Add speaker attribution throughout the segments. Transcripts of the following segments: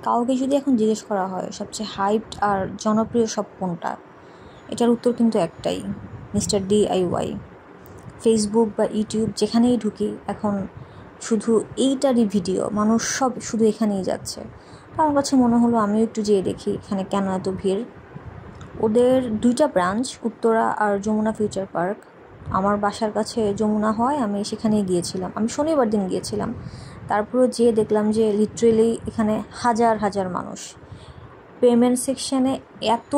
Speaker 1: কাউকে যদি এখন জিজ্ঞেস করা হয় সবচেয়ে হাইপড আর জনপ্রিয় সব কোনটা, এটার উত্তর কিন্তু একটাই, মিস্টার DIY। ফেসবুক বা ইউটিউব যেখানেই ঢুকি এখন শুধু এইটারই ভিডিও, মানুষ সব শুধু এখানেই যাচ্ছে। তো আমার কাছে মনে হলো আমিও একটু যেয়ে দেখি এখানে কেন এত ভিড়। ওদের 2টা ব্রাঞ্চ, উত্তরা আর যমুনা ফিউচার পার্ক। আমার বাসার কাছে যমুনা হয়, আমি সেখানেই গিয়েছিলাম। আমি শনিবার দিন গিয়েছিলাম। তারপরেও যেয়ে দেখলাম যে লিটারেলি এখানে হাজার হাজার মানুষ। পেমেন্ট সেকশানে এত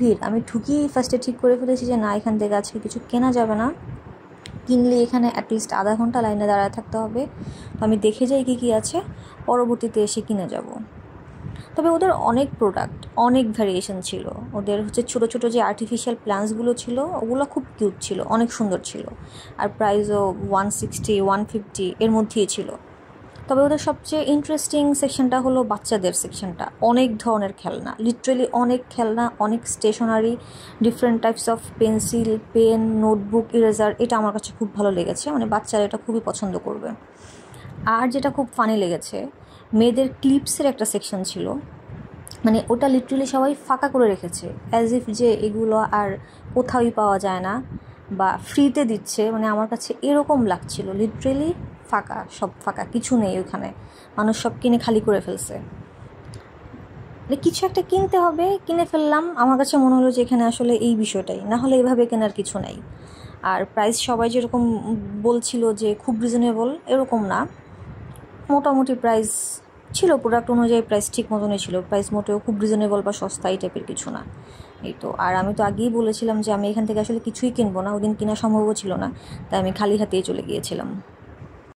Speaker 1: ভিড়, আমি ঢুকিয়েই ফার্স্টে ঠিক করে ফেলেছি যে না, এখান থেকে আজকে কিছু কেনা যাবে না, কিনলে এখানে অ্যাটলিস্ট আধা ঘন্টা লাইনে দাঁড়ায় থাকতে হবে। তো আমি দেখে যাই কী আছে, পরবর্তীতে এসে কিনে যাব। তবে ওদের অনেক প্রোডাক্ট, অনেক ভ্যারিয়েশন ছিল। ওদের ছোটো ছোটো যে আর্টিফিশিয়াল প্ল্যান্টসগুলো ছিল, ওগুলো খুব কিউট ছিল, অনেক সুন্দর ছিল। আর প্রাইসও 160, 150 এর মধ্যেই ছিল। তবে ওদের সবচেয়ে ইন্টারেস্টিং সেকশনটা হলো বাচ্চাদের সেকশনটা। অনেক ধরনের খেলনা, লিটারেলি অনেক খেলনা, অনেক stationery, different types of pencil, pen, notebook, eraser. এটা আমার কাছে খুব ভালো লেগেছে, বাচ্চারা এটা খুবই পছন্দ করবে। আর যেটা খুব ফানি লেগেছে, মেয়েদের ক্লিপসের একটা সেকশন ছিল। ওটা লিটারেলি সবাই ফাঁকা করে রেখেছে, অ্যাজ ইফ যে এগুলো আর কোথাওই পাওয়া যায় না বা ফ্রিতে দিচ্ছে। আমার কাছে এরকম লাগছিল, লিটারেলি ফাঁকা, সব ফাঁকা, কিছু নেই ওখানে। মানুষ সব কিনে খালি করে ফেলছে। কিছু একটা কিনতে হবে, কিনে ফেললাম। আমার কাছে মনে হলো যে এখানে আসলে এই বিষয়টাই, না হলে এভাবে কেনার কিছু নাই। আর প্রাইস সবাই যেরকম বলছিল যে খুব রিজনেবল, এরকম না, মোটামুটি প্রাইস ছিল, প্রোডাক্ট অনুযায়ী প্রাইস ঠিক মতনই ছিল। প্রাইস মোটেও খুব রিজনেবল বা সস্তা এই টাইপের কিছু না। এই তো। আর আমি তো আগেই বলেছিলাম যে আমি এখান থেকে আসলে কিছুই কিনবো না, ওদিন কেনা সম্ভবও ছিল না, তাই আমি খালি হাতেই চলে গিয়েছিলাম।